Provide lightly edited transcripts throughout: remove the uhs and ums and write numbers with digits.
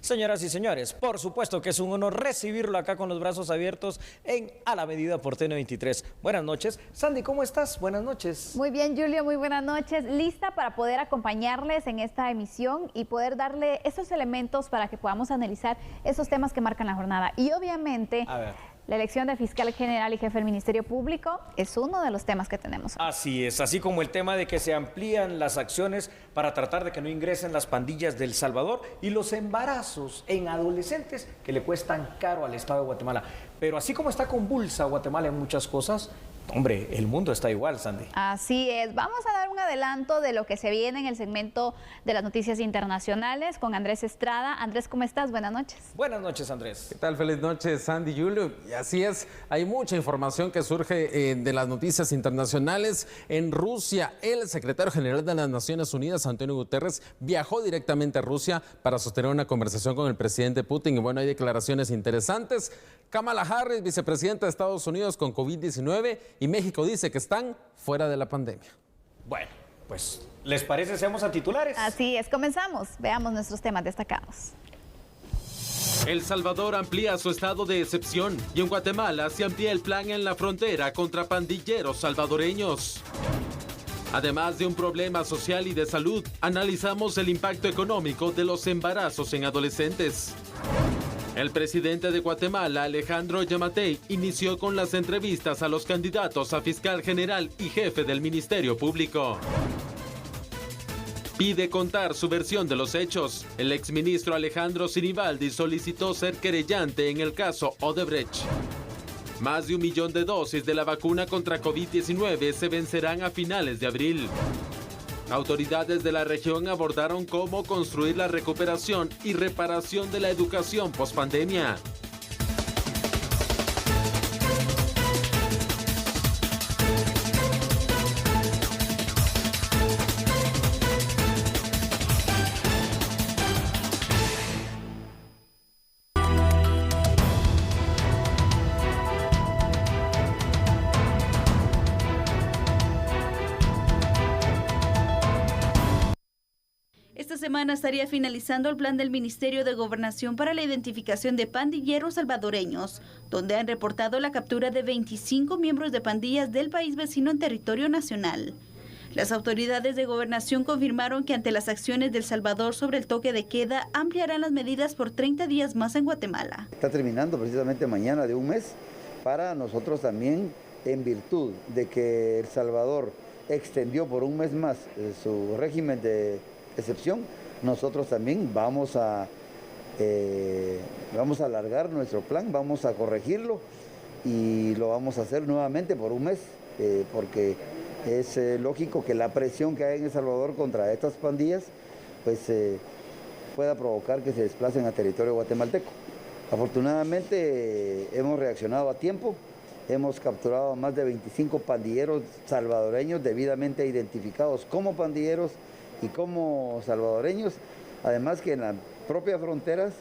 Señoras y señores, por supuesto que es un honor recibirlo acá con los brazos abiertos en A la Medida por TN23. Buenas noches. Sandy, ¿cómo estás? Buenas noches. Muy bien, Julio, muy buenas noches. Lista para poder acompañarles en esta emisión y poder darle esos elementos para que podamos analizar esos temas que marcan la jornada. Y obviamente, la elección de fiscal general y jefe del Ministerio Público es uno de los temas que tenemos. Así es, así como el tema de que se amplían las acciones para tratar de que no ingresen las pandillas de El Salvador y los embarazos en adolescentes que le cuestan caro al Estado de Guatemala. Pero así como está convulsa Guatemala en muchas cosas, hombre, el mundo está igual, Sandy. Así es. Vamos a dar un adelanto de lo que se viene en el segmento de las noticias internacionales con Andrés Estrada. Andrés, ¿cómo estás? Buenas noches. Buenas noches, Andrés. ¿Qué tal? Feliz noche, Sandy, Julio. Y así es, hay mucha información que surge de las noticias internacionales. En Rusia, el secretario general de las Naciones Unidas, Antonio Guterres, viajó directamente a Rusia para sostener una conversación con el presidente Putin. Y bueno, hay declaraciones interesantes. Kamala Harris, vicepresidenta de Estados Unidos con COVID-19, y México dice que están fuera de la pandemia. Bueno, pues, ¿les parece seamos a titulares? Así es, comenzamos. Veamos nuestros temas destacados. El Salvador amplía su estado de excepción y en Guatemala se amplía el plan en la frontera contra pandilleros salvadoreños. Además de un problema social y de salud, analizamos el impacto económico de los embarazos en adolescentes. El presidente de Guatemala, Alejandro Yamatei, inició con las entrevistas a los candidatos a fiscal general y jefe del Ministerio Público. Pide contar su versión de los hechos. El exministro Alejandro Sinibaldi solicitó ser querellante en el caso Odebrecht. Más de 1 millón de dosis de la vacuna contra COVID-19 se vencerán a finales de abril. Autoridades de la región abordaron cómo construir la recuperación y reparación de la educación pospandemia. Esta semana estaría finalizando el plan del Ministerio de Gobernación para la identificación de pandilleros salvadoreños, donde han reportado la captura de 25 miembros de pandillas del país vecino en territorio nacional. Las autoridades de gobernación confirmaron que ante las acciones de El Salvador sobre el toque de queda, ampliarán las medidas por 30 días más en Guatemala. Está terminando precisamente mañana de un mes para nosotros también, en virtud de que El Salvador extendió por un mes más su régimen de excepción, nosotros también vamos a alargar nuestro plan, vamos a corregirlo y lo vamos a hacer nuevamente por un mes, porque es lógico que la presión que hay en El Salvador contra estas pandillas pues pueda provocar que se desplacen a territorio guatemalteco. Afortunadamente hemos reaccionado a tiempo, hemos capturado a más de 25 pandilleros salvadoreños debidamente identificados como pandilleros y como salvadoreños, además que en las propias fronteras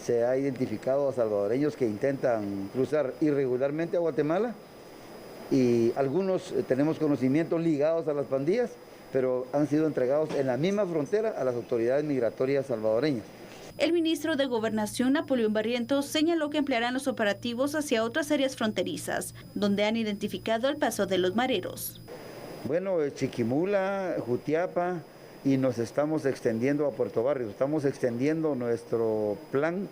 se ha identificado a salvadoreños que intentan cruzar irregularmente a Guatemala y algunos tenemos conocimientos ligados a las pandillas, pero han sido entregados en la misma frontera a las autoridades migratorias salvadoreñas. El ministro de Gobernación, Napoleón Barrientos, señaló que emplearán los operativos hacia otras áreas fronterizas, donde han identificado el paso de los mareros. Bueno, Chiquimula, Jutiapa, y nos estamos extendiendo a Puerto Barrios, estamos extendiendo nuestro plan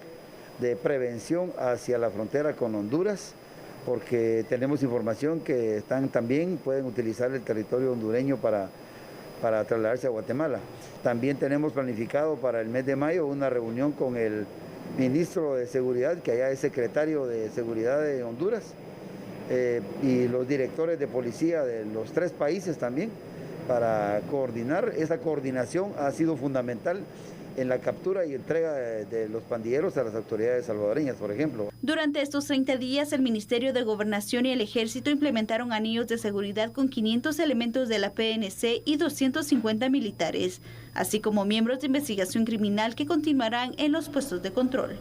de prevención hacia la frontera con Honduras, porque tenemos información que también pueden utilizar el territorio hondureño para trasladarse a Guatemala. También tenemos planificado para el mes de mayo una reunión con el ministro de Seguridad, que allá es secretario de Seguridad de Honduras, y los directores de policía de los 3 países también, para coordinar. Esa coordinación ha sido fundamental en la captura y entrega de los pandilleros a las autoridades salvadoreñas, por ejemplo. Durante estos 30 días, el Ministerio de Gobernación y el Ejército implementaron anillos de seguridad con 500 elementos de la PNC y 250 militares, así como miembros de investigación criminal que continuarán en los puestos de control.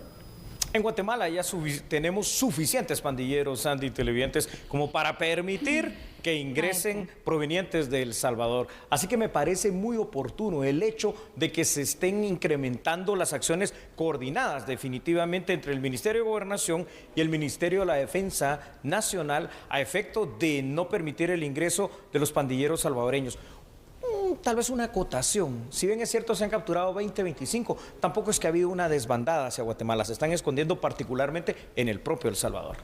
En Guatemala ya tenemos suficientes pandilleros, Sandy, televidentes, como para permitir que ingresen provenientes de El Salvador. Así que me parece muy oportuno el hecho de que se estén incrementando las acciones coordinadas definitivamente entre el Ministerio de Gobernación y el Ministerio de la Defensa Nacional a efecto de no permitir el ingreso de los pandilleros salvadoreños. Tal vez una acotación, si bien es cierto se han capturado 20, 25, tampoco es que ha habido una desbandada hacia Guatemala, se están escondiendo particularmente en el propio El Salvador.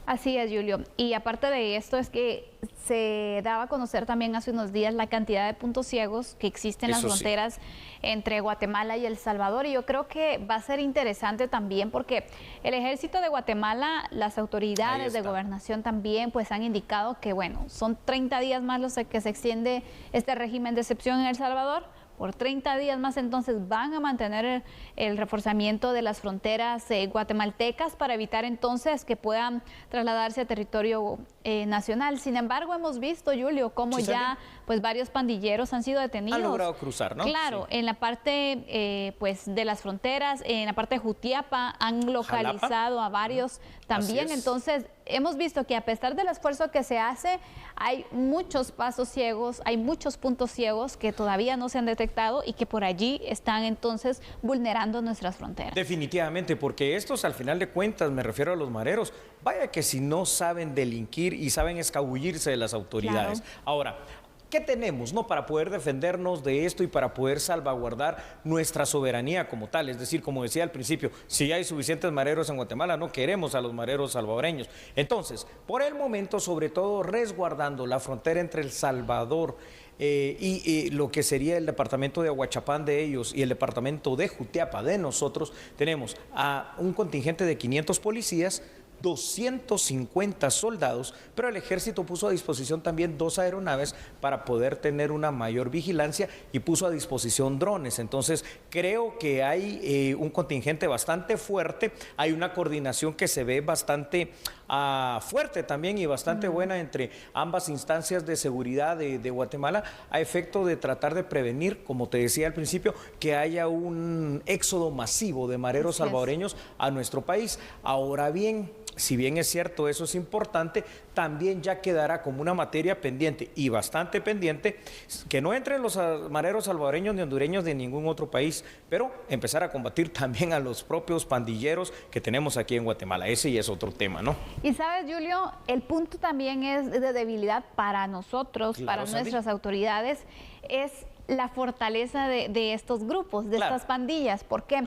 Así es, Julio. Y aparte de esto es que se daba a conocer también hace unos días la cantidad de puntos ciegos que existen en las fronteras entre Guatemala y El Salvador. Y yo creo que va a ser interesante también porque el ejército de Guatemala, las autoridades de gobernación también pues han indicado que bueno, son 30 días más los que se extiende este régimen de excepción en El Salvador. Por 30 días más entonces van a mantener el reforzamiento de las fronteras guatemaltecas para evitar entonces que puedan trasladarse a territorio nacional. Sin embargo, hemos visto, Julio, cómo ya pues varios pandilleros han sido detenidos. Han logrado cruzar, ¿no? Claro, en la parte pues de las fronteras, en la parte de Jutiapa han localizado a varios también. Entonces, hemos visto que a pesar del esfuerzo que se hace, hay muchos pasos ciegos, hay muchos puntos ciegos que todavía no se han detectado y que por allí están entonces vulnerando nuestras fronteras. Definitivamente, porque estos al final de cuentas, me refiero a los mareros, vaya que si no saben delinquir y saben escabullirse de las autoridades. Claro. Ahora, ¿qué tenemos, no, para poder defendernos de esto y para poder salvaguardar nuestra soberanía como tal? Es decir, como decía al principio, si hay suficientes mareros en Guatemala, no queremos a los mareros salvadoreños. Entonces, por el momento, sobre todo resguardando la frontera entre El Salvador y lo que sería el departamento de Aguachapán de ellos y el departamento de Jutiapa de nosotros, tenemos a un contingente de 500 policías, 250 soldados, pero el ejército puso a disposición también 2 aeronaves para poder tener una mayor vigilancia y puso a disposición drones. Entonces creo que hay un contingente bastante fuerte, hay una coordinación que se ve bastante fuerte también y bastante buena entre ambas instancias de seguridad de Guatemala a efecto de tratar de prevenir, como te decía al principio, que haya un éxodo masivo de mareros salvadoreños a nuestro país. Ahora bien, si bien es cierto, eso es importante, también ya quedará como una materia pendiente y bastante pendiente que no entren los mareros salvadoreños ni hondureños de ningún otro país, pero empezar a combatir también a los propios pandilleros que tenemos aquí en Guatemala. Ese ya es otro tema, ¿no? Y sabes, Julio, el punto también es de debilidad para nosotros, para nuestras autoridades, es la fortaleza de estos grupos, de estas pandillas. ¿Por qué?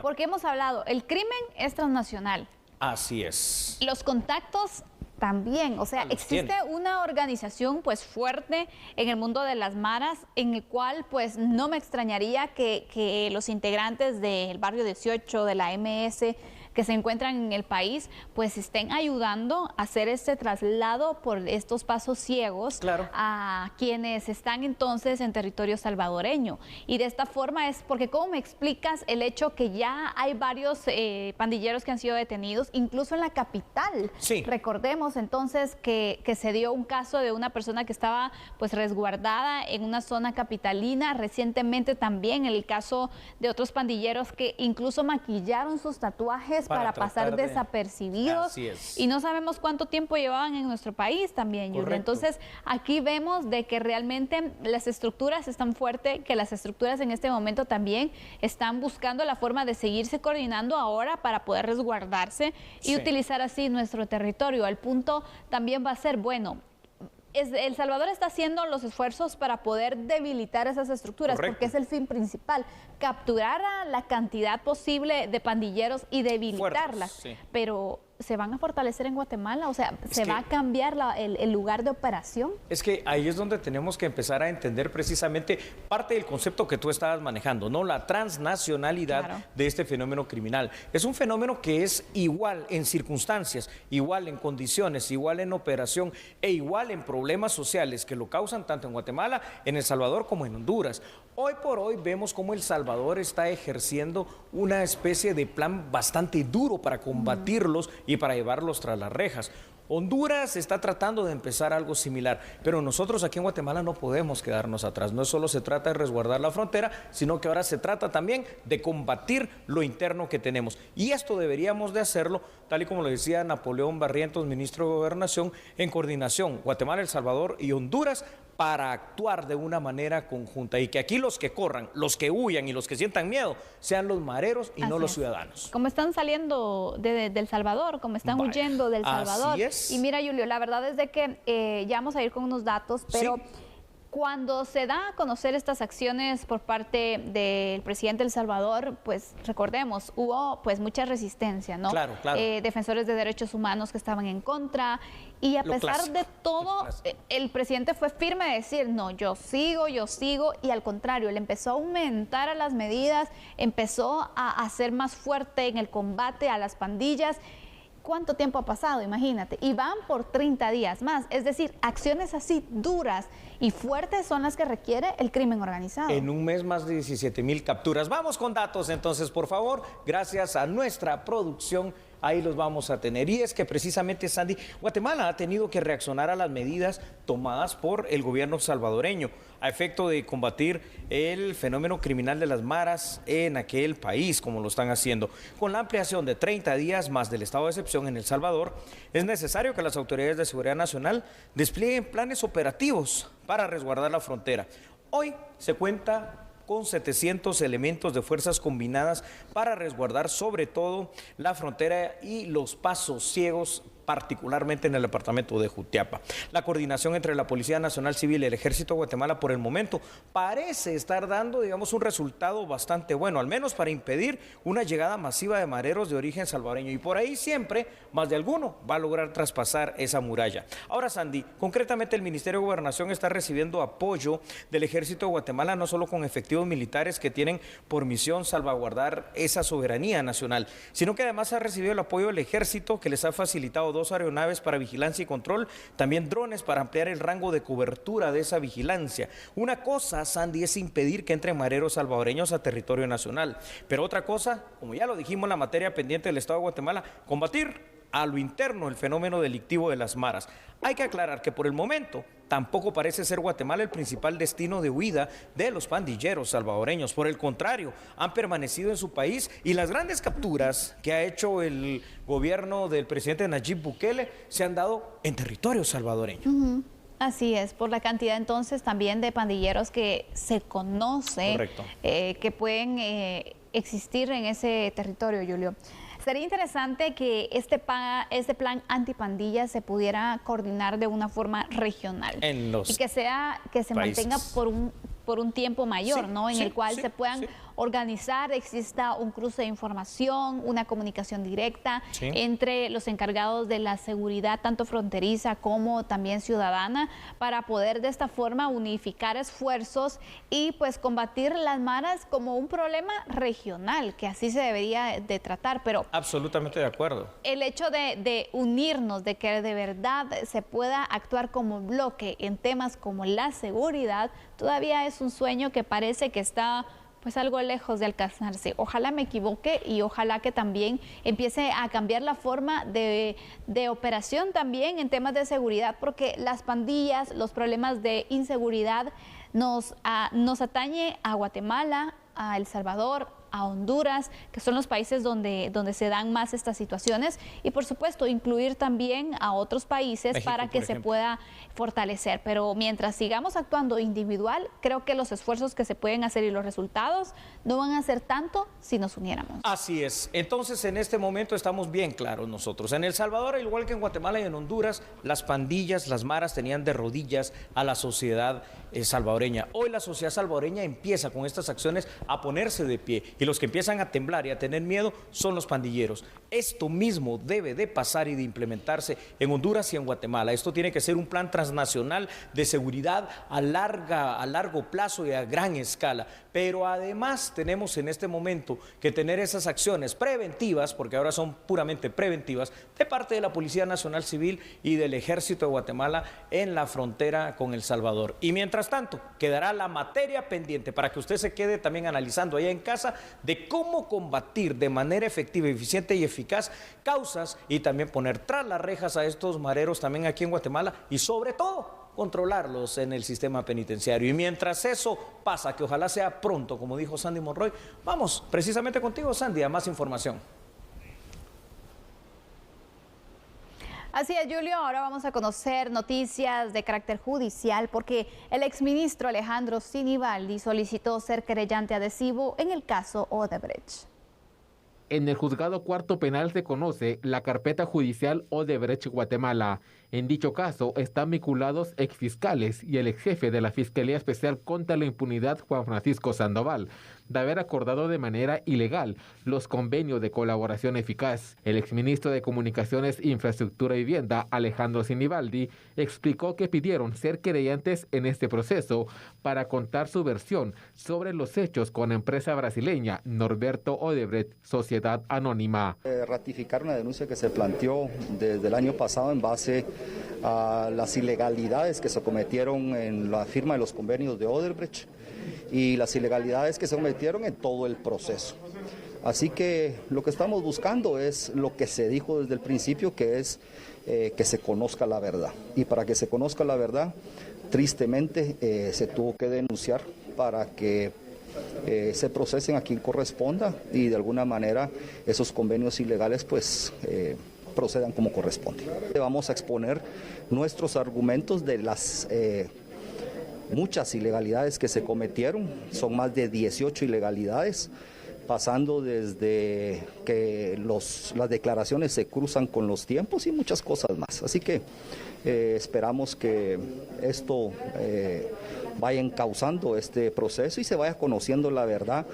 Porque hemos hablado, el crimen es transnacional. Así es. Los contactos también, o sea, existe una organización pues fuerte en el mundo de las maras, en el cual pues no me extrañaría que los integrantes del barrio 18 de la MS que se encuentran en el país, pues estén ayudando a hacer este traslado por estos pasos ciegos a quienes están entonces en territorio salvadoreño. Y de esta forma es porque, ¿cómo me explicas el hecho que ya hay varios pandilleros que han sido detenidos, incluso en la capital? Recordemos entonces que se dio un caso de una persona que estaba pues resguardada en una zona capitalina, recientemente también el caso de otros pandilleros que incluso maquillaron sus tatuajes para pasar desapercibidos. Y no sabemos cuánto tiempo llevaban en nuestro país también, Julio. Entonces, aquí vemos de que realmente las estructuras están fuertes, que las estructuras en este momento también están buscando la forma de seguirse coordinando ahora para poder resguardarse y utilizar así nuestro territorio. El punto también va a ser, bueno, El Salvador está haciendo los esfuerzos para poder debilitar esas estructuras, porque es el fin principal, capturar a la cantidad posible de pandilleros y debilitarlas, pero ¿se van a fortalecer en Guatemala? O sea, ¿se va a cambiar el lugar de operación? Es que ahí es donde tenemos que empezar a entender precisamente parte del concepto que tú estabas manejando, ¿no? La transnacionalidad de este fenómeno criminal. Es un fenómeno que es igual en circunstancias, igual en condiciones, igual en operación e igual en problemas sociales que lo causan tanto en Guatemala, en El Salvador como en Honduras. Hoy por hoy vemos cómo El Salvador está ejerciendo una especie de plan bastante duro para combatirlos y para llevarlos tras las rejas. Honduras está tratando de empezar algo similar, pero nosotros aquí en Guatemala no podemos quedarnos atrás. No solo se trata de resguardar la frontera, sino que ahora se trata también de combatir lo interno que tenemos. Y esto deberíamos de hacerlo, tal y como lo decía Napoleón Barrientos, ministro de Gobernación, en coordinación Guatemala, El Salvador y Honduras, para actuar de una manera conjunta y que aquí los que corran, los que huyan y los que sientan miedo sean los mareros y no los ciudadanos. Como están saliendo del Salvador, como están huyendo del Salvador. Así es. Y mira, Julio, la verdad es de que ya vamos a ir con unos datos, pero cuando se da a conocer estas acciones por parte del presidente de El Salvador, pues recordemos, hubo pues mucha resistencia, ¿no? Claro, claro. Defensores de derechos humanos que estaban en contra, y a pesar de todo, el presidente fue firme de decir, no, yo sigo, y al contrario, le empezó a aumentar a las medidas, empezó a ser más fuerte en el combate a las pandillas. ¿Cuánto tiempo ha pasado? Imagínate. Y van por 30 días más. Es decir, acciones así duras y fuertes son las que requiere el crimen organizado. En un mes más de 17,000 capturas. Vamos con datos entonces, por favor. Gracias a nuestra producción, ahí los vamos a tener. Y es que precisamente, Sandy, Guatemala ha tenido que reaccionar a las medidas tomadas por el gobierno salvadoreño a efecto de combatir el fenómeno criminal de las maras en aquel país, como lo están haciendo. Con la ampliación de 30 días más del estado de excepción en El Salvador, es necesario que las autoridades de seguridad nacional desplieguen planes operativos para resguardar la frontera. Hoy se cuenta con 700 elementos de fuerzas combinadas para resguardar sobre todo la frontera y los pasos ciegos, particularmente en el departamento de Jutiapa. La coordinación entre la Policía Nacional Civil y el Ejército de Guatemala por el momento parece estar dando, digamos, un resultado bastante bueno, al menos para impedir una llegada masiva de mareros de origen salvadoreño. Y por ahí siempre, más de alguno va a lograr traspasar esa muralla. Ahora, Sandy, concretamente el Ministerio de Gobernación está recibiendo apoyo del Ejército de Guatemala, no solo con efectivos militares que tienen por misión salvaguardar esa soberanía nacional, sino que además ha recibido el apoyo del Ejército, que les ha facilitado 2 aeronaves para vigilancia y control, también drones para ampliar el rango de cobertura de esa vigilancia. Una cosa, Sandy, es impedir que entren mareros salvadoreños a territorio nacional, pero otra cosa, como ya lo dijimos en la materia pendiente del Estado de Guatemala, combatir a lo interno el fenómeno delictivo de las maras. Hay que aclarar que por el momento tampoco parece ser Guatemala el principal destino de huida de los pandilleros salvadoreños. Por el contrario, han permanecido en su país y las grandes capturas que ha hecho el gobierno del presidente Nayib Bukele se han dado en territorio salvadoreño. Así es, por la cantidad entonces también de pandilleros que se conoce, que pueden existir en ese territorio, Julio. Sería interesante que este plan antipandillas se pudiera coordinar de una forma regional y que se mantenga por un tiempo mayor, ¿no? En el cual se puedan organizar, exista un cruce de información, una comunicación directa entre los encargados de la seguridad, tanto fronteriza como también ciudadana, para poder de esta forma unificar esfuerzos y pues combatir las maras como un problema regional, que así se debería de tratar. Pero absolutamente de acuerdo. El hecho de unirnos, de que de verdad se pueda actuar como bloque en temas como la seguridad, todavía es un sueño que parece que está pues algo lejos de alcanzarse. Ojalá me equivoque y ojalá que también empiece a cambiar la forma de operación también en temas de seguridad, porque las pandillas, los problemas de inseguridad nos atañe a Guatemala, a El Salvador, a Honduras, que son los países donde se dan más estas situaciones, y por supuesto incluir también a otros países México, para que se pueda fortalecer. Pero mientras sigamos actuando individual, creo que los esfuerzos que se pueden hacer y los resultados no van a ser tanto si nos uniéramos. Así es. Entonces, en este momento estamos bien claros nosotros. En El Salvador, al igual que en Guatemala y en Honduras, las pandillas, las maras tenían de rodillas a la sociedad salvadoreña. Hoy la sociedad salvadoreña empieza con estas acciones a ponerse de pie, y los que empiezan a temblar y a tener miedo son los pandilleros. Esto mismo debe de pasar y de implementarse en Honduras y en Guatemala. Esto tiene que ser un plan transnacional de seguridad a largo plazo y a gran escala. Pero además tenemos en este momento que tener esas acciones preventivas, porque ahora son puramente preventivas, de parte de la Policía Nacional Civil y del Ejército de Guatemala en la frontera con El Salvador. Y mientras tanto, quedará la materia pendiente para que usted se quede también analizando allá en casa de cómo combatir de manera efectiva, eficiente y eficaz causas y también poner tras las rejas a estos mareros también aquí en Guatemala y sobre todo controlarlos en el sistema penitenciario. Y mientras eso pasa, que ojalá sea pronto, como dijo Sandy Monroy, vamos precisamente contigo, Sandy, a más información. Así es, Julio, ahora vamos a conocer noticias de carácter judicial porque el exministro Alejandro Sinibaldi solicitó ser querellante adhesivo en el caso Odebrecht. En el juzgado cuarto penal se conoce la carpeta judicial Odebrecht Guatemala. En dicho caso están vinculados exfiscales y el exjefe de la Fiscalía Especial contra la Impunidad, Juan Francisco Sandoval, de haber acordado de manera ilegal los convenios de colaboración eficaz. El exministro de Comunicaciones, Infraestructura y Vivienda, Alejandro Sinibaldi, explicó que pidieron ser querellantes en este proceso para contar su versión sobre los hechos con la empresa brasileña Norberto Odebrecht, Sociedad Anónima. Ratificar una denuncia que se planteó desde el año pasado en base a las ilegalidades que se cometieron en la firma de los convenios de Odebrecht y las ilegalidades que se cometieron en todo el proceso. Así que lo que estamos buscando es lo que se dijo desde el principio, que es que se conozca la verdad. Y para que se conozca la verdad, tristemente se tuvo que denunciar para que se procesen a quien corresponda y de alguna manera esos convenios ilegales pues procedan como corresponde. Vamos a exponer nuestros argumentos de las muchas ilegalidades que se cometieron, son más de 18 ilegalidades, pasando desde que las declaraciones se cruzan con los tiempos y muchas cosas más. Así que esperamos que esto vaya encauzando este proceso y se vaya conociendo la verdad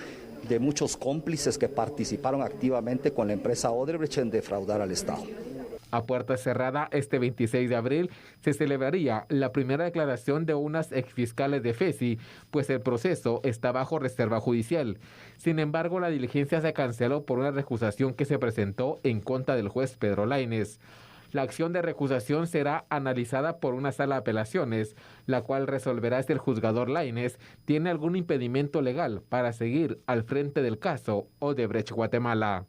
de muchos cómplices que participaron activamente con la empresa Odebrecht en defraudar al Estado. A puerta cerrada, este 26 de abril se celebraría la primera declaración de unas exfiscales de FESI, pues el proceso está bajo reserva judicial. Sin embargo, la diligencia se canceló por una recusación que se presentó en contra del juez Pedro Lainez. La acción de recusación será analizada por una sala de apelaciones, la cual resolverá si el juzgador Lainez tiene algún impedimento legal para seguir al frente del caso Odebrecht Guatemala.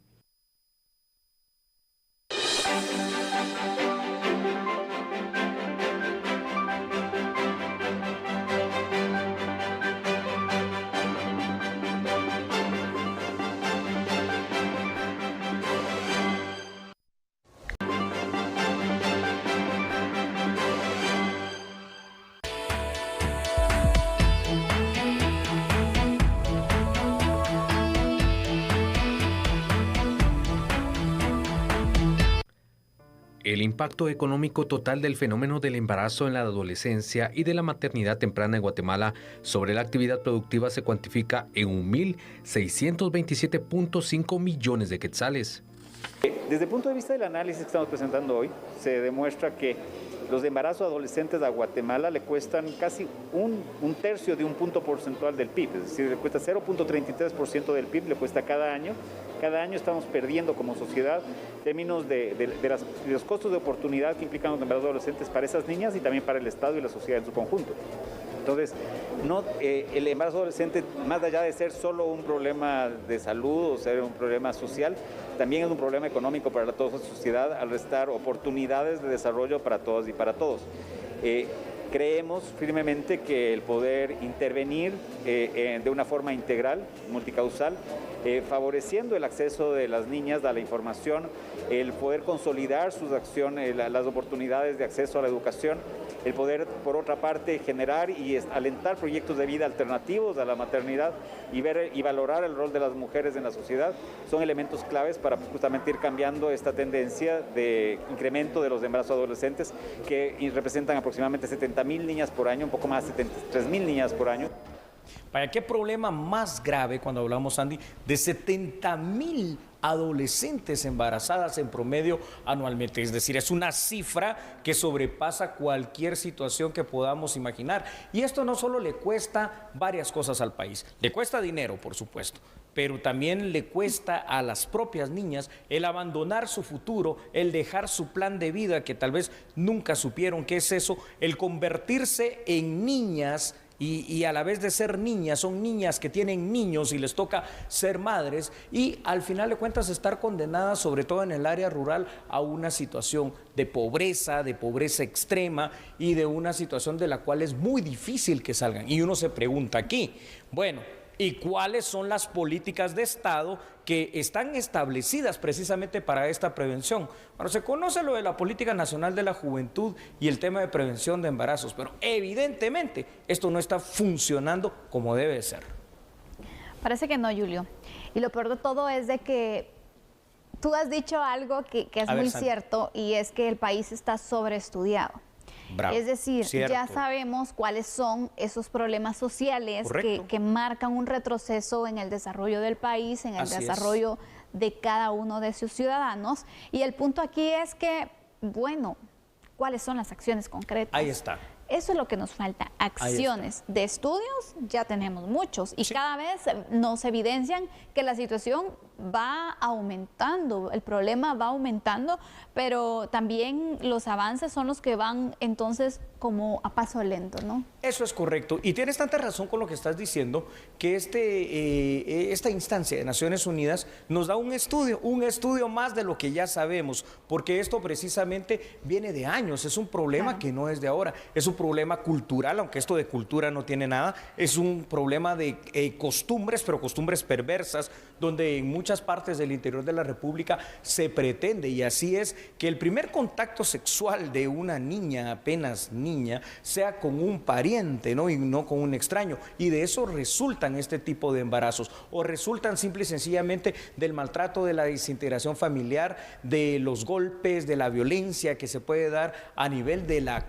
El impacto económico total del fenómeno del embarazo en la adolescencia y de la maternidad temprana en Guatemala sobre la actividad productiva se cuantifica en 1.627.5 millones de quetzales. Desde el punto de vista del análisis que estamos presentando hoy, se demuestra que los embarazos adolescentes a Guatemala le cuestan casi un tercio de un punto porcentual del PIB, es decir, le cuesta 0.33% del PIB, le cuesta cada año. Cada año estamos perdiendo como sociedad en términos de los costos de oportunidad que implican los embarazos adolescentes para esas niñas y también para el Estado y la sociedad en su conjunto. Entonces, el embarazo adolescente, más allá de ser solo un problema de salud o ser un problema social, también es un problema económico para toda la sociedad al restar oportunidades de desarrollo para todas y para todos. Creemos firmemente que el poder intervenir de una forma integral, multicausal, favoreciendo el acceso de las niñas a la información, el poder consolidar sus acciones, las oportunidades de acceso a la educación, el poder, por otra parte, generar y alentar proyectos de vida alternativos a la maternidad y ver y valorar el rol de las mujeres en la sociedad, son elementos claves para justamente ir cambiando esta tendencia de incremento de los embarazos adolescentes que representan aproximadamente 70,000 niñas por año, un poco más de 73,000 niñas por año. Vaya, qué problema más grave cuando hablamos, Andy, de 70,000 adolescentes embarazadas en promedio anualmente. Es decir, es una cifra que sobrepasa cualquier situación que podamos imaginar. Y esto no solo le cuesta varias cosas al país, le cuesta dinero, por supuesto, pero también le cuesta a las propias niñas el abandonar su futuro, el dejar su plan de vida que tal vez nunca supieron qué es eso, el convertirse en niñas y a la vez de ser niñas, son niñas que tienen niños y les toca ser madres y al final de cuentas estar condenadas, sobre todo en el área rural, a una situación de pobreza extrema y de una situación de la cual es muy difícil que salgan. Y uno se pregunta aquí, bueno, ¿y cuáles son las políticas de Estado que están establecidas precisamente para esta prevención? Bueno, se conoce lo de la Política Nacional de la Juventud y el tema de prevención de embarazos, pero evidentemente esto no está funcionando como debe ser. Parece que no, Julio. Y lo peor de todo es de que tú has dicho algo que es muy cierto, y es que el país está sobreestudiado. Bravo, es decir, cierto. Ya sabemos cuáles son esos problemas sociales que marcan un retroceso en el desarrollo del país, en el desarrollo de cada uno de sus ciudadanos. Y el punto aquí es que, bueno, ¿cuáles son las acciones concretas? Ahí está. Eso es lo que nos falta, acciones. De estudios ya tenemos muchos y cada vez nos evidencian que la situación va aumentando, el problema va aumentando, pero también los avances son los que van entonces como a paso lento, ¿no? Eso es correcto, y tienes tanta razón con lo que estás diciendo, que esta instancia de Naciones Unidas nos da un estudio más de lo que ya sabemos, porque esto precisamente viene de años, es un problema que no es de ahora, es un problema cultural, aunque esto de cultura no tiene nada, es un problema de costumbres, pero costumbres perversas, donde en muchas partes del interior de la República se pretende, y así es, que el primer contacto sexual de una niña, apenas niña, sea con un pariente, ¿no? Y no con un extraño, y de eso resultan este tipo de embarazos, o resultan simple y sencillamente del maltrato, de la desintegración familiar, de los golpes, de la violencia que se puede dar a nivel de la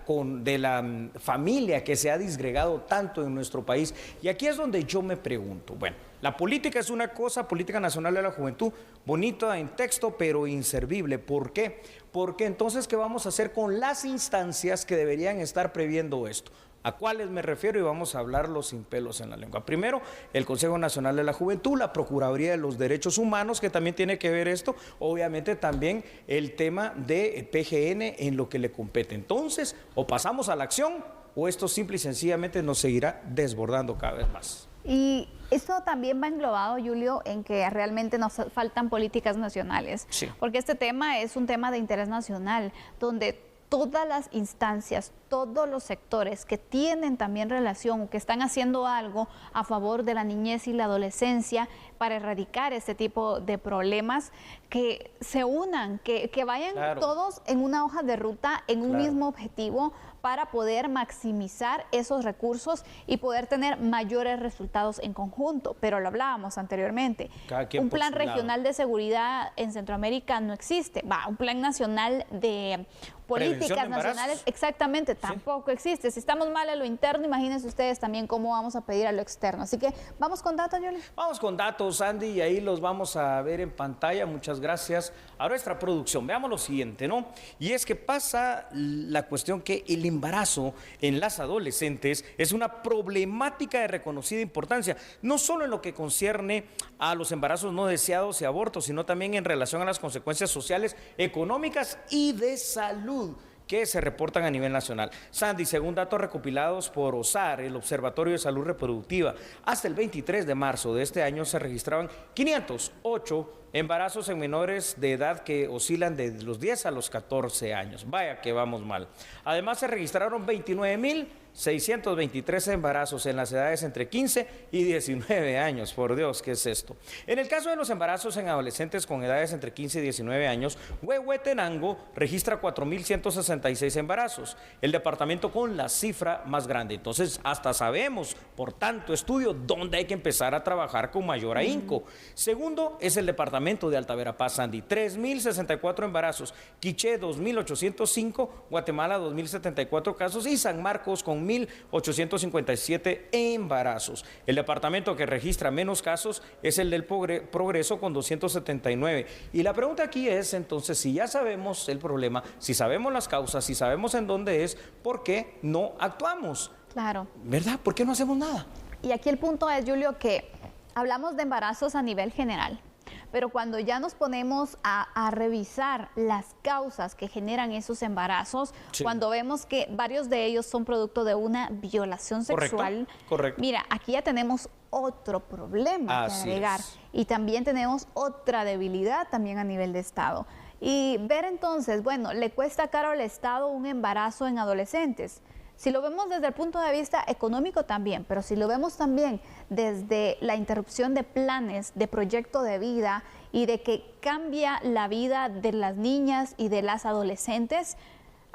familia que se ha disgregado tanto en nuestro país. Y aquí es donde yo me pregunto, bueno, la política es una cosa, Política Nacional de la Juventud, bonita en texto, pero inservible. ¿Por qué? Porque entonces, ¿qué vamos a hacer con las instancias que deberían estar previendo esto? ¿A cuáles me refiero? Y vamos a hablarlo sin pelos en la lengua. Primero, el Consejo Nacional de la Juventud, la Procuraduría de los Derechos Humanos, que también tiene que ver esto, obviamente también el tema de PGN en lo que le compete. Entonces, o pasamos a la acción, o esto simple y sencillamente nos seguirá desbordando cada vez más. Y esto también va englobado, Julio, en que realmente nos faltan políticas nacionales, porque este tema es un tema de interés nacional, donde todas las instancias, todos los sectores que tienen también relación, que están haciendo algo a favor de la niñez y la adolescencia para erradicar este tipo de problemas, que se unan, que vayan todos en una hoja de ruta, en un mismo objetivo, para poder maximizar esos recursos y poder tener mayores resultados en conjunto. Pero lo hablábamos anteriormente, un plan regional de seguridad en Centroamérica no existe, un plan nacional de políticas nacionales, exactamente, tampoco existe. Si estamos mal en lo interno, imagínense ustedes también cómo vamos a pedir a lo externo. Así que, ¿vamos con datos, Yoli? Vamos con datos, Andy, y ahí los vamos a ver en pantalla. Muchas gracias a nuestra producción. Veamos lo siguiente, ¿no? Y es que pasa la cuestión que el embarazo en las adolescentes es una problemática de reconocida importancia, no solo en lo que concierne a los embarazos no deseados y abortos, sino también en relación a las consecuencias sociales, económicas y de salud que se reportan a nivel nacional. Sandy, según datos recopilados por OSAR, el Observatorio de Salud Reproductiva, hasta el 23 de marzo de este año se registraban 508 embarazos en menores de edad que oscilan de los 10 a los 14 años. Vaya que vamos mal. Además, se registraron 29.623 embarazos en las edades entre 15 y 19 años. Por Dios, ¿qué es esto? En el caso de los embarazos en adolescentes con edades entre 15 y 19 años, Huehuetenango registra 4.166 embarazos, el departamento con la cifra más grande. Entonces, hasta sabemos, por tanto estudio, dónde hay que empezar a trabajar con mayor ahínco. Segundo, es el departamento de Alta Verapaz, Sandy, 3.064 embarazos, Quiché 2.805, Guatemala 2.074 casos y San Marcos con 1.857 embarazos. El departamento que registra menos casos es el del Progreso con 279. Y la pregunta aquí es, entonces, si ya sabemos el problema, si sabemos las causas, si sabemos en dónde es, ¿por qué no actuamos? Claro. ¿Verdad? ¿Por qué no hacemos nada? Y aquí el punto es, Julio, que hablamos de embarazos a nivel general, pero cuando ya nos ponemos a revisar las causas que generan esos embarazos, cuando vemos que varios de ellos son producto de una violación sexual, mira, aquí ya tenemos otro problema que agregar y también tenemos otra debilidad también a nivel de Estado. Y ver entonces, bueno, le cuesta caro al Estado un embarazo en adolescentes. Si lo vemos desde el punto de vista económico también, pero si lo vemos también desde la interrupción de planes, de proyecto de vida y de que cambia la vida de las niñas y de las adolescentes,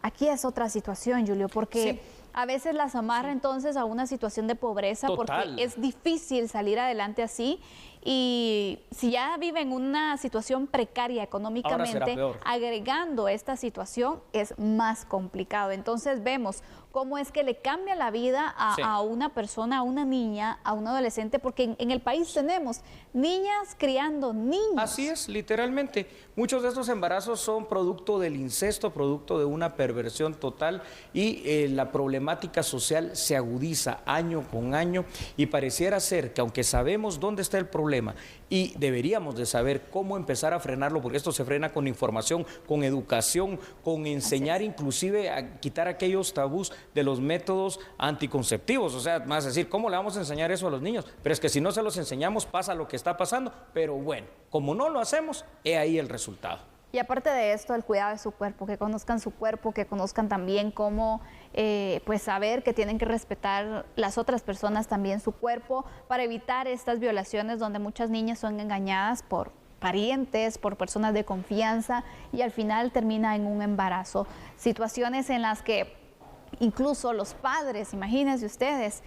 aquí es otra situación, Julio, porque a veces las amarra entonces a una situación de pobreza porque es difícil salir adelante así. Y si ya viven una situación precaria económicamente, agregando esta situación es más complicado. Entonces vemos cómo es que le cambia la vida a una persona, a una niña, a un adolescente, porque en el país tenemos niñas criando niños. Así es, literalmente. Muchos de estos embarazos son producto del incesto, producto de una perversión total y la problemática social se agudiza año con año y pareciera ser que aunque sabemos dónde está el problema, y deberíamos de saber cómo empezar a frenarlo, porque esto se frena con información, con educación, con enseñar inclusive a quitar aquellos tabús de los métodos anticonceptivos. O sea, más decir, ¿cómo le vamos a enseñar eso a los niños? Pero es que si no se los enseñamos pasa lo que está pasando, pero bueno, como no lo hacemos, he ahí el resultado. Y aparte de esto, el cuidado de su cuerpo, que conozcan su cuerpo, que conozcan también cómo pues saber que tienen que respetar las otras personas también su cuerpo para evitar estas violaciones donde muchas niñas son engañadas por parientes, por personas de confianza y al final termina en un embarazo. Situaciones en las que incluso los padres, imagínense ustedes,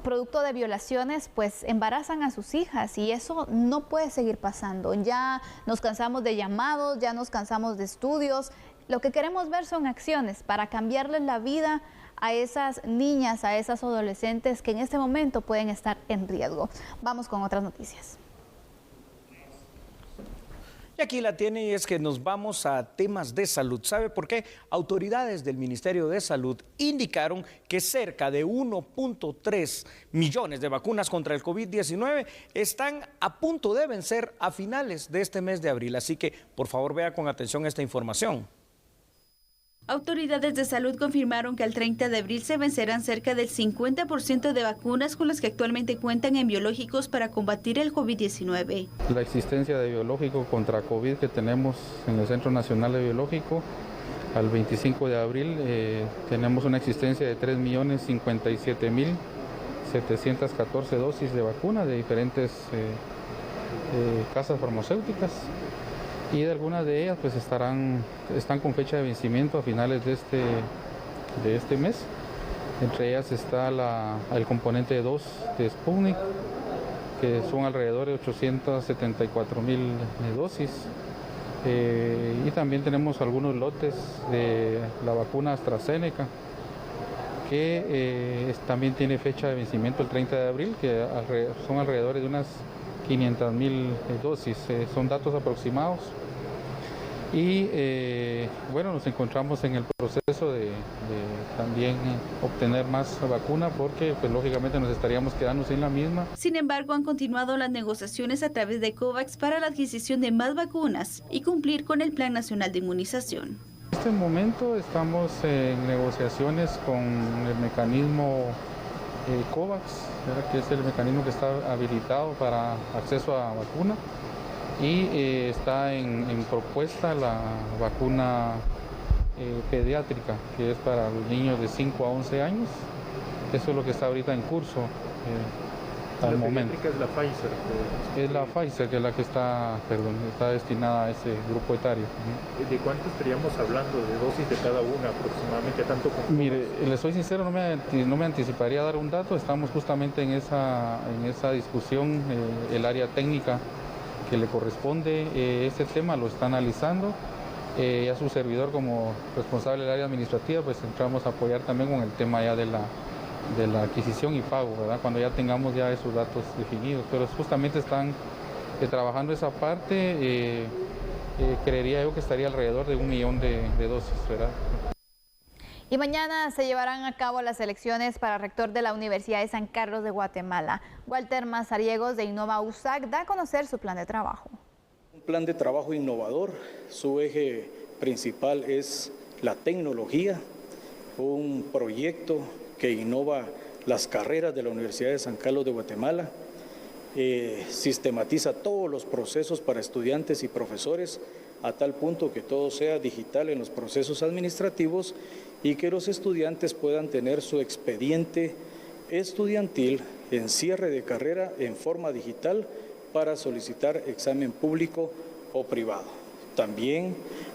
producto de violaciones, pues embarazan a sus hijas y eso no puede seguir pasando. Ya nos cansamos de llamados, ya nos cansamos de estudios. Lo que queremos ver son acciones para cambiarles la vida a esas niñas, a esas adolescentes que en este momento pueden estar en riesgo. Vamos con otras noticias. Y aquí la tiene y es que nos vamos a temas de salud. ¿Sabe por qué? Autoridades del Ministerio de Salud indicaron que cerca de 1.3 millones de vacunas contra el COVID-19 están a punto de vencer a finales de este mes de abril. Así que, por favor, vea con atención esta información. Autoridades de salud confirmaron que al 30 de abril se vencerán cerca del 50% de vacunas con las que actualmente cuentan en biológicos para combatir el COVID-19. La existencia de biológico contra COVID que tenemos en el Centro Nacional de Biológico, al 25 de abril tenemos una existencia de 3.057.714 dosis de vacuna de diferentes casas farmacéuticas. Y de algunas de ellas pues están con fecha de vencimiento a finales de este mes. Entre ellas está el componente 2 de Sputnik, que son alrededor de 874.000 dosis. Y también tenemos algunos lotes de la vacuna AstraZeneca, que también tiene fecha de vencimiento el 30 de abril, que son alrededor de unas 500.000 dosis. Son datos aproximados. Y bueno, nos encontramos en el proceso de también obtener más vacuna porque pues lógicamente nos estaríamos quedando sin la misma. Sin embargo, han continuado las negociaciones a través de COVAX para la adquisición de más vacunas y cumplir con el Plan Nacional de Inmunización. En este momento estamos en negociaciones con el mecanismo COVAX, que es el mecanismo que está habilitado para acceso a vacuna. Y está en propuesta la vacuna pediátrica, que es para los niños de 5 a 11 años. Eso es lo que está ahorita en curso al momento. ¿Es la Pfizer? Es la Pfizer, que es la que está destinada a ese grupo etario. ¿De cuánto estaríamos hablando de dosis de cada una aproximadamente? ¿Tanto como? Mire, les soy sincero, no me anticiparía a dar un dato. Estamos justamente en esa discusión, el área técnica que le corresponde este tema lo está analizando. A su servidor como responsable del área administrativa pues entramos a apoyar también con el tema ya de la adquisición y pago, ¿verdad? Cuando ya tengamos ya esos datos definidos, pero justamente están trabajando esa parte. Creería yo que estaría alrededor de 1 millón de dosis, ¿verdad? Y mañana se llevarán a cabo las elecciones para rector de la Universidad de San Carlos de Guatemala. Walter Mazariegos de Innova USAC da a conocer su plan de trabajo. plan de trabajo innovador. Su eje principal es la tecnología, un proyecto que innova las carreras de la Universidad de San Carlos de Guatemala, sistematiza todos los procesos para estudiantes y profesores a tal punto que todo sea digital en los procesos administrativos y que los estudiantes puedan tener su expediente estudiantil en cierre de carrera en forma digital para solicitar examen público o privado. También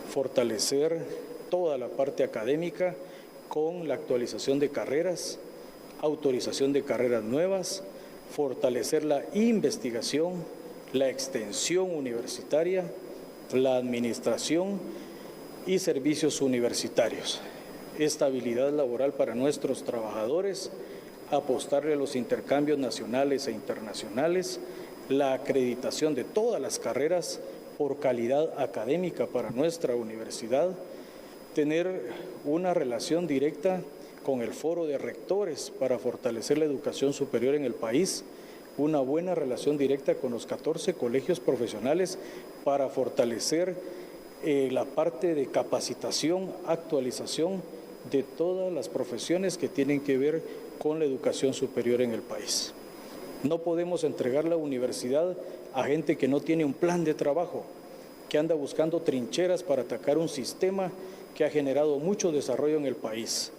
fortalecer toda la parte académica con la actualización de carreras, autorización de carreras nuevas, fortalecer la investigación, la extensión universitaria, la administración y servicios universitarios, estabilidad laboral para nuestros trabajadores, apostarle a los intercambios nacionales e internacionales, la acreditación de todas las carreras por calidad académica para nuestra universidad, tener una relación directa con el Foro de Rectores para fortalecer la educación superior en el país, una buena relación directa con los 14 colegios profesionales para fortalecer la parte de capacitación, actualización de todas las profesiones que tienen que ver con la educación superior en el país. No podemos entregar la universidad a gente que no tiene un plan de trabajo, que anda buscando trincheras para atacar un sistema que ha generado mucho desarrollo en el país.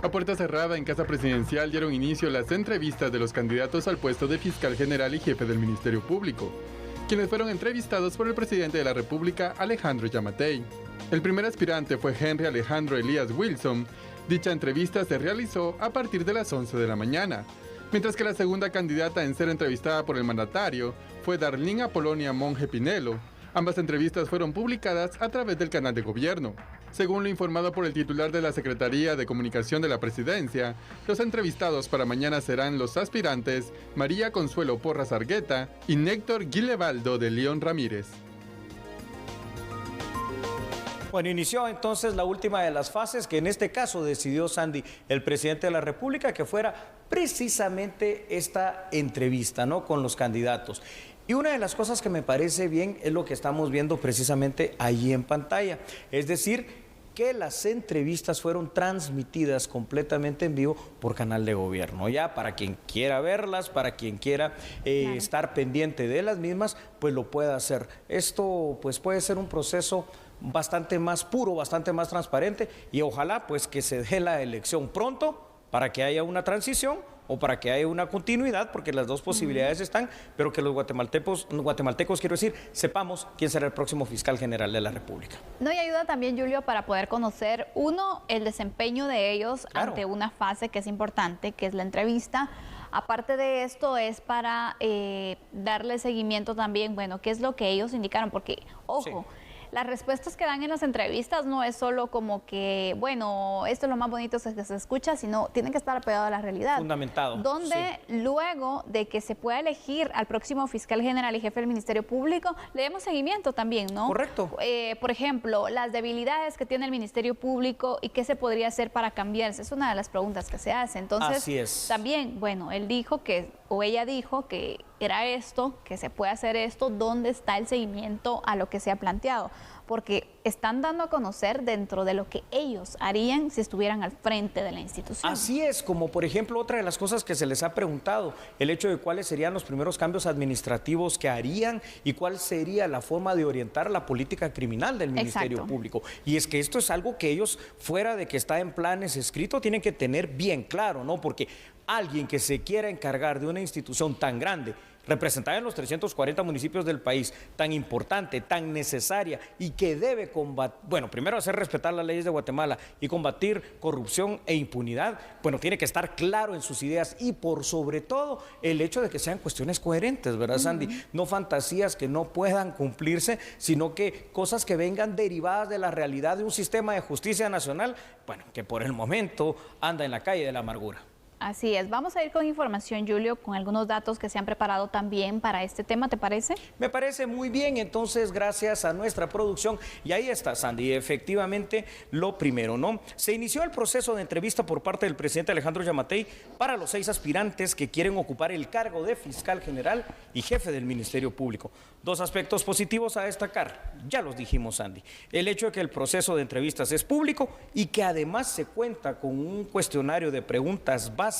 A puerta cerrada en Casa Presidencial dieron inicio las entrevistas de los candidatos al puesto de fiscal general y jefe del Ministerio Público, quienes fueron entrevistados por el presidente de la República, Alejandro Yamatei. El primer aspirante fue Henry Alejandro Elías Wilson. Dicha entrevista se realizó a partir de las 11 de la mañana, mientras que la segunda candidata en ser entrevistada por el mandatario fue Darlene Apolonia Monge Pinelo. Ambas entrevistas fueron publicadas a través del canal de gobierno. Según lo informado por el titular de la Secretaría de Comunicación de la Presidencia, los entrevistados para mañana serán los aspirantes María Consuelo Porras Argueta y Néctor Guilevaldo de León Ramírez. Bueno, inició entonces la última de las fases que en este caso decidió Sandy, el presidente de la República, que fuera precisamente esta entrevista, ¿no?, con los candidatos. Y una de las cosas que me parece bien es lo que estamos viendo precisamente allí en pantalla, es decir, que las entrevistas fueron transmitidas completamente en vivo por canal de gobierno. Ya para quien quiera verlas, para quien quiera estar pendiente de las mismas, pues lo puede hacer. Esto pues puede ser un proceso bastante más puro, bastante más transparente y ojalá pues que se dé la elección pronto para que haya una transición o para que haya una continuidad, porque las dos posibilidades están, pero que los guatemaltecos, quiero decir, sepamos quién será el próximo fiscal general de la República. No, y ayuda también, Julio, para poder conocer, uno, el desempeño de ellos ante una fase que es importante, que es la entrevista. Aparte de esto, es para darle seguimiento también, bueno, qué es lo que ellos indicaron, porque, ojo, las respuestas que dan en las entrevistas no es solo como que, bueno, esto es lo más bonito que se escucha, sino tienen que estar apegado a la realidad. Fundamentado. Donde luego de que se pueda elegir al próximo fiscal general y jefe del Ministerio Público, le demos seguimiento también, ¿no? Correcto. Por ejemplo, las debilidades que tiene el Ministerio Público y qué se podría hacer para cambiarse. Es una de las preguntas que se hace. Entonces, así es. También, bueno, él dijo que, o ella dijo que era esto, que se puede hacer esto, ¿dónde está el seguimiento a lo que se ha planteado? Porque están dando a conocer dentro de lo que ellos harían si estuvieran al frente de la institución. Así es, como por ejemplo otra de las cosas que se les ha preguntado, el hecho de cuáles serían los primeros cambios administrativos que harían y cuál sería la forma de orientar la política criminal del Ministerio Público. Y es que esto es algo que ellos, fuera de que está en planes escritos, tienen que tener bien claro, ¿no? Porque alguien que se quiera encargar de una institución tan grande, representada en los 340 municipios del país, tan importante, tan necesaria y que debe combatir, bueno, primero hacer respetar las leyes de Guatemala y combatir corrupción e impunidad, bueno, tiene que estar claro en sus ideas y por sobre todo el hecho de que sean cuestiones coherentes, ¿verdad, Sandy? No fantasías que no puedan cumplirse, sino que cosas que vengan derivadas de la realidad de un sistema de justicia nacional, bueno, que por el momento anda en la calle de la amargura. Así es. Vamos a ir con información, Julio, con algunos datos que se han preparado también para este tema, ¿te parece? Me parece muy bien, entonces gracias a nuestra producción. Y ahí está, Sandy, efectivamente lo primero, ¿no? Se inició el proceso de entrevista por parte del presidente Alejandro Yamatei para los 6 aspirantes que quieren ocupar el cargo de fiscal general y jefe del Ministerio Público. 2 aspectos positivos a destacar, ya los dijimos, Sandy. El hecho de que el proceso de entrevistas es público y que además se cuenta con un cuestionario de preguntas básicas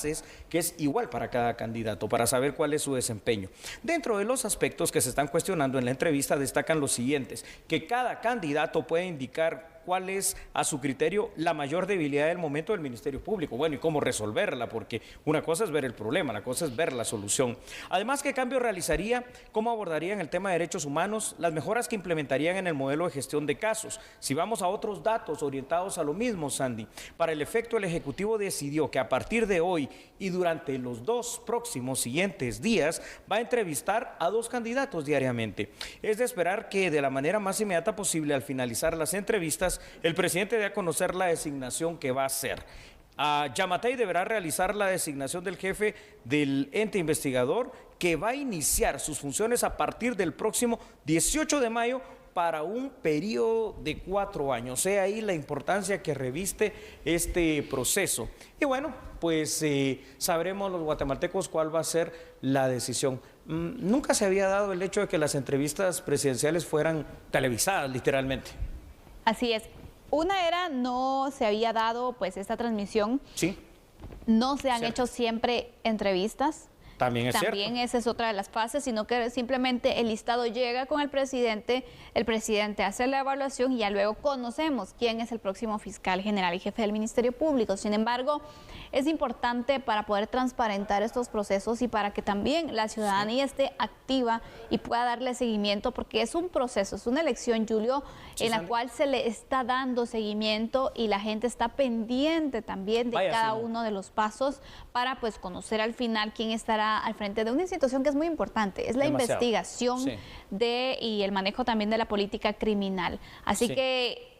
que es igual para cada candidato, para saber cuál es su desempeño. Dentro de los aspectos que se están cuestionando en la entrevista destacan los siguientes: que cada candidato puede indicar cuál es, a su criterio, la mayor debilidad del momento del Ministerio Público. Bueno, y cómo resolverla, porque una cosa es ver el problema, la cosa es ver la solución. Además, qué cambio realizaría, cómo abordarían el tema de derechos humanos, las mejoras que implementarían en el modelo de gestión de casos. Si vamos a otros datos orientados a lo mismo, Sandy, para el efecto, el Ejecutivo decidió que a partir de hoy y durante los 2 próximos siguientes días va a entrevistar a 2 candidatos diariamente. Es de esperar que de la manera más inmediata posible, al finalizar las entrevistas, el presidente dé a conocer la designación que va a hacer. Yamatei deberá realizar la designación del jefe del ente investigador, que va a iniciar sus funciones a partir del próximo 18 de mayo para un periodo de 4 años. Sea ahí la importancia que reviste este proceso. Y bueno, pues sabremos los guatemaltecos cuál va a ser la decisión. Nunca se había dado el hecho de que las entrevistas presidenciales fueran televisadas, literalmente. Así es. Una era, no se había dado pues esta transmisión. Sí. No se han hecho siempre entrevistas. También es cierto. Esa es otra de las fases, sino que simplemente el listado llega con el presidente hace la evaluación y ya luego conocemos quién es el próximo fiscal general y jefe del Ministerio Público. Sin embargo, es importante para poder transparentar estos procesos y para que también la ciudadanía esté activa y pueda darle seguimiento, porque es un proceso, es una elección, Julio, en la cual se le está dando seguimiento y la gente está pendiente también de cada uno de los pasos para pues conocer al final quién estará al frente de una institución que es muy importante, es la investigación y el manejo también de la política criminal. Así que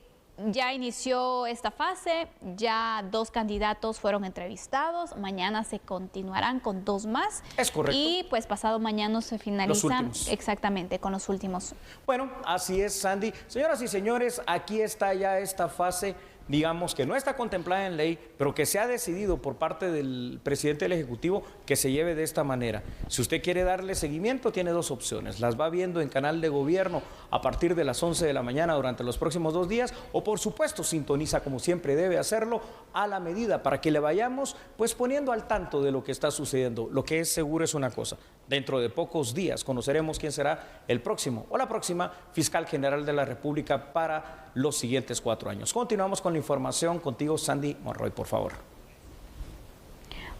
ya inició esta fase, ya 2 candidatos fueron entrevistados, mañana se continuarán con 2 más. Es correcto. Y pues pasado mañana se finalizan exactamente con los últimos. Bueno, así es, Sandy. Señoras y señores, aquí está ya esta fase, digamos, que no está contemplada en ley, pero que se ha decidido por parte del presidente del Ejecutivo que se lleve de esta manera. Si usted quiere darle seguimiento, tiene 2 opciones. Las va viendo en Canal de Gobierno a partir de las 11 de la mañana durante los próximos 2 días, o por supuesto sintoniza, como siempre debe hacerlo, a la medida, para que le vayamos pues poniendo al tanto de lo que está sucediendo. Lo que es seguro es una cosa: dentro de pocos días conoceremos quién será el próximo o la próxima fiscal general de la República para los siguientes 4 años. Continuamos con la información contigo, Sandy Monroy, por favor.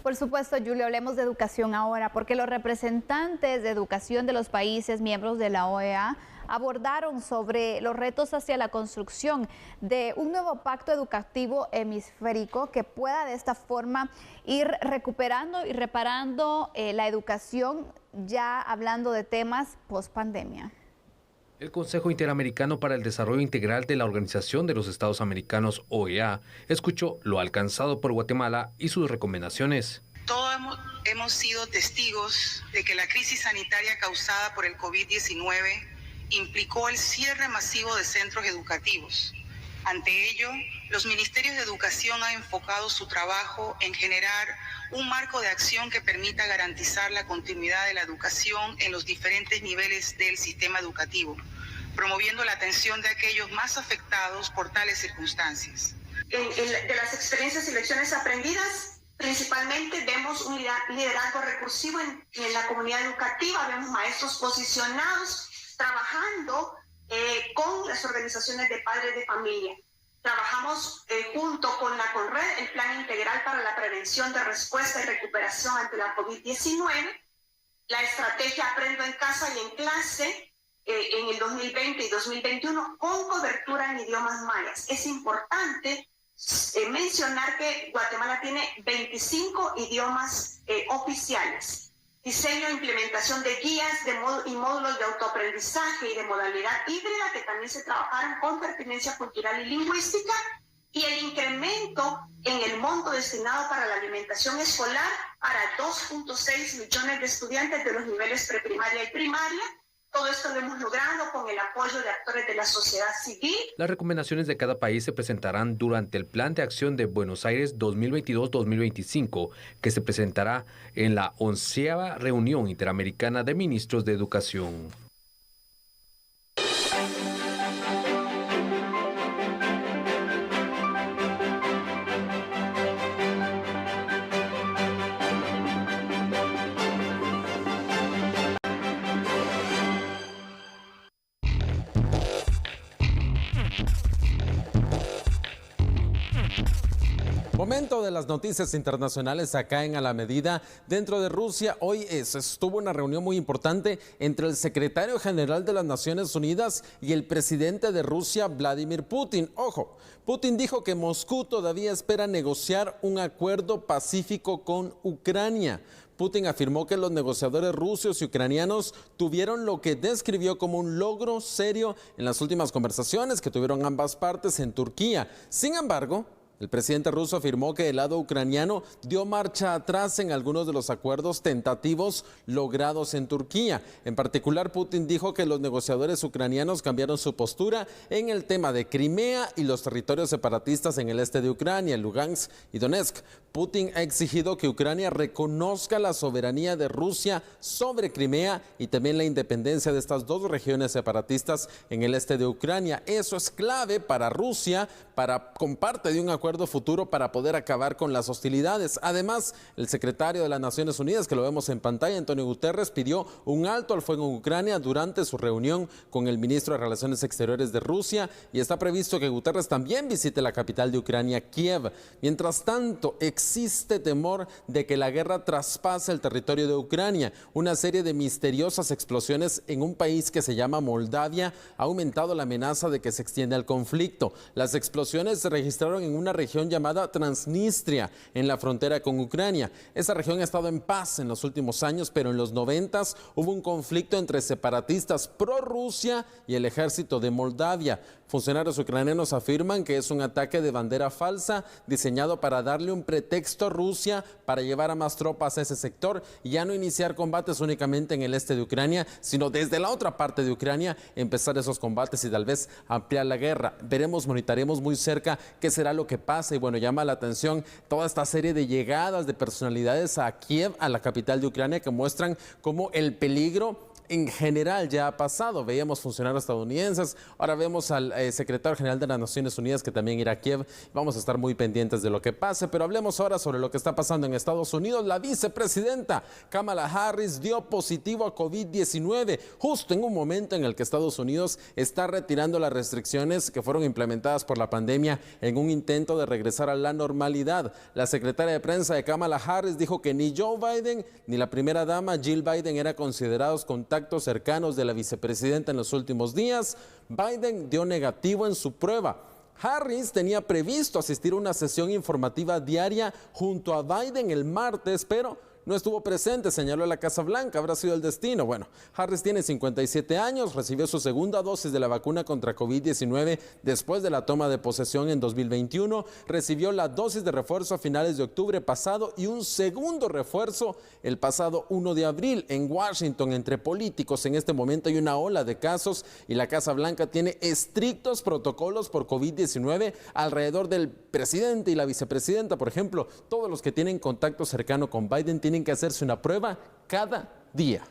Por supuesto, Julio, hablemos de educación ahora, porque los representantes de educación de los países miembros de la OEA abordaron sobre los retos hacia la construcción de un nuevo pacto educativo hemisférico que pueda de esta forma ir recuperando y reparando la educación, ya hablando de temas post-pandemia. El Consejo Interamericano para el Desarrollo Integral de la Organización de los Estados Americanos, OEA, escuchó lo alcanzado por Guatemala y sus recomendaciones. Todos hemos sido testigos de que la crisis sanitaria causada por el COVID-19 implicó el cierre masivo de centros educativos. Ante ello, los ministerios de educación han enfocado su trabajo en generar un marco de acción que permita garantizar la continuidad de la educación en los diferentes niveles del sistema educativo, promoviendo la atención de aquellos más afectados por tales circunstancias. De las experiencias y lecciones aprendidas, principalmente vemos un liderazgo recursivo en la comunidad educativa, vemos maestros posicionados trabajando con las organizaciones de padres de familia. Trabajamos junto con la CONRED, el Plan Integral para la Prevención de Respuesta y Recuperación ante la COVID-19, la estrategia Aprendo en Casa y en Clase en el 2020 y 2021 con cobertura en idiomas mayas. Es importante mencionar que Guatemala tiene 25 idiomas oficiales. Diseño e implementación de guías y módulos de autoaprendizaje y de modalidad híbrida que también se trabajaron con pertinencia cultural y lingüística, y el incremento en el monto destinado para la alimentación escolar para 2.6 millones de estudiantes de los niveles preprimaria y primaria. Todo esto lo hemos logrado con el apoyo de actores de la sociedad civil. Las recomendaciones de cada país se presentarán durante el Plan de Acción de Buenos Aires 2022-2025, que se presentará en la 11ª Reunión Interamericana de Ministros de Educación. Momento de las noticias internacionales acá en A la Medida. Dentro de Rusia, hoy estuvo una reunión muy importante entre el secretario general de las Naciones Unidas y el presidente de Rusia, Vladimir Putin. Ojo, Putin dijo que Moscú todavía espera negociar un acuerdo pacífico con Ucrania. Putin afirmó que los negociadores rusos y ucranianos tuvieron lo que describió como un logro serio en las últimas conversaciones que tuvieron ambas partes en Turquía. Sin embargo, el presidente ruso afirmó que el lado ucraniano dio marcha atrás en algunos de los acuerdos tentativos logrados en Turquía. En particular, Putin dijo que los negociadores ucranianos cambiaron su postura en el tema de Crimea y los territorios separatistas en el este de Ucrania, Lugansk y Donetsk. Putin ha exigido que Ucrania reconozca la soberanía de Rusia sobre Crimea y también la independencia de estas dos regiones separatistas en el este de Ucrania. Eso es clave para Rusia, con parte de un acuerdo futuro para poder acabar con las hostilidades. Además, el secretario de las Naciones Unidas, que lo vemos en pantalla, Antonio Guterres, pidió un alto al fuego en Ucrania durante su reunión con el ministro de Relaciones Exteriores de Rusia, y está previsto que Guterres también visite la capital de Ucrania, Kiev. Mientras tanto, existe temor de que la guerra traspase el territorio de Ucrania. Una serie de misteriosas explosiones en un país que se llama Moldavia ha aumentado la amenaza de que se extienda el conflicto. Las explosiones se registraron en una región llamada Transnistria, en la frontera con Ucrania. Esa región ha estado en paz en los últimos años, pero en los 90s hubo un conflicto entre separatistas pro-Rusia y el ejército de Moldavia. Funcionarios ucranianos afirman que es un ataque de bandera falsa diseñado para darle un pretexto a Rusia para llevar a más tropas a ese sector y ya no iniciar combates únicamente en el este de Ucrania, sino desde la otra parte de Ucrania empezar esos combates y tal vez ampliar la guerra. Monitorearemos muy cerca qué será lo que pasa, y bueno, llama la atención toda esta serie de llegadas de personalidades a Kiev, a la capital de Ucrania, que muestran cómo el peligro en general ya ha pasado. Veíamos funcionarios estadounidenses, ahora vemos al secretario general de las Naciones Unidas que también irá a Kiev. Vamos a estar muy pendientes de lo que pase, pero hablemos ahora sobre lo que está pasando en Estados Unidos. La vicepresidenta Kamala Harris dio positivo a COVID-19 justo en un momento en el que Estados Unidos está retirando las restricciones que fueron implementadas por la pandemia en un intento de regresar a la normalidad. La secretaria de prensa de Kamala Harris dijo que ni Joe Biden ni la primera dama Jill Biden eran considerados contactos cercanos de la vicepresidenta en los últimos días. Biden dio negativo en su prueba. Harris tenía previsto asistir a una sesión informativa diaria junto a Biden el martes, pero no estuvo presente, señaló la Casa Blanca. Habrá sido el destino. Bueno, Harris tiene 57 años, recibió su segunda dosis de la vacuna contra COVID-19 después de la toma de posesión en 2021, recibió la dosis de refuerzo a finales de octubre pasado y un segundo refuerzo el pasado 1 de abril. En Washington, entre políticos, en este momento hay una ola de casos y la Casa Blanca tiene estrictos protocolos por COVID-19 alrededor del presidente y la vicepresidenta. Por ejemplo, todos los que tienen contacto cercano con Biden tienen que hacerse una prueba cada día.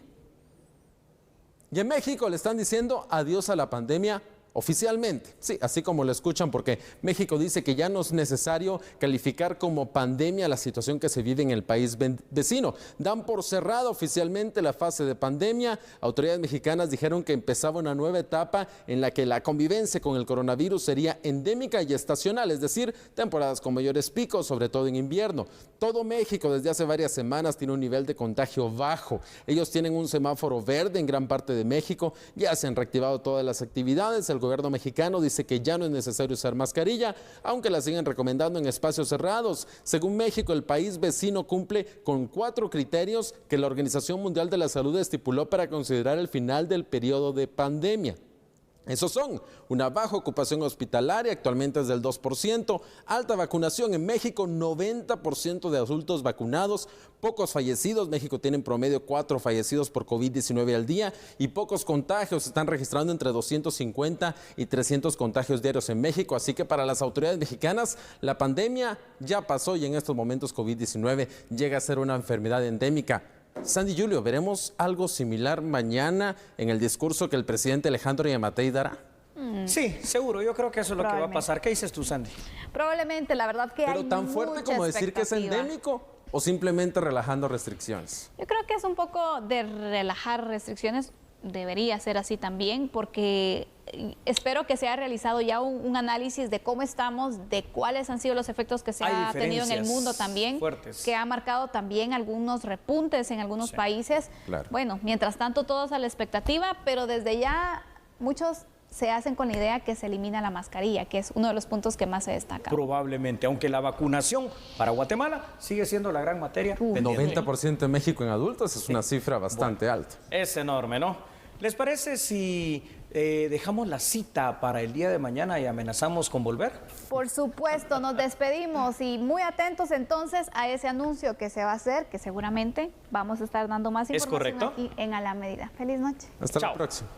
Y en México le están diciendo adiós a la pandemia Oficialmente, sí, así como lo escuchan, porque México dice que ya no es necesario calificar como pandemia la situación que se vive en el país vecino. Dan por cerrada oficialmente la fase de pandemia. Autoridades mexicanas dijeron que empezaba una nueva etapa en la que la convivencia con el coronavirus sería endémica y estacional, es decir, temporadas con mayores picos, sobre todo en invierno. Todo México desde hace varias semanas tiene un nivel de contagio bajo. Ellos tienen un semáforo verde en gran parte de México, ya se han reactivado todas las actividades. El gobierno mexicano dice que ya no es necesario usar mascarilla, aunque la siguen recomendando en espacios cerrados. Según México, el país vecino cumple con 4 criterios que la Organización Mundial de la Salud estipuló para considerar el final del periodo de pandemia. Esos son una baja ocupación hospitalaria, actualmente es del 2%, alta vacunación en México, 90% de adultos vacunados, pocos fallecidos, México tiene en promedio 4 fallecidos por COVID-19 al día y pocos contagios, se están registrando entre 250 y 300 contagios diarios en México, así que para las autoridades mexicanas la pandemia ya pasó y en estos momentos COVID-19 llega a ser una enfermedad endémica. Sandy, Julio, ¿veremos algo similar mañana en el discurso que el presidente Alejandro Yamatei dará? Sí, seguro, yo creo que eso es lo que va a pasar. ¿Qué dices tú, Sandy? Probablemente, la verdad que hay ¿Pero tan fuerte como decir que es endémico o simplemente relajando restricciones? Yo creo que es un poco de relajar restricciones, debería ser así también, porque espero que se haya realizado ya un análisis de cómo estamos, de cuáles han sido los efectos que se ha tenido en el mundo también, fuertes, que ha marcado también algunos repuntes en algunos países. Claro. Bueno, mientras tanto todos a la expectativa, pero desde ya muchos se hacen con la idea que se elimina la mascarilla, que es uno de los puntos que más se destaca. Probablemente, aunque la vacunación para Guatemala sigue siendo la gran materia. 90% en México en adultos es una cifra bastante alta. Es enorme, ¿no? ¿Les parece si dejamos la cita para el día de mañana y amenazamos con volver? Por supuesto, nos despedimos y muy atentos entonces a ese anuncio que se va a hacer, que seguramente vamos a estar dando más información aquí en A la Medida. Feliz noche. Hasta la próxima.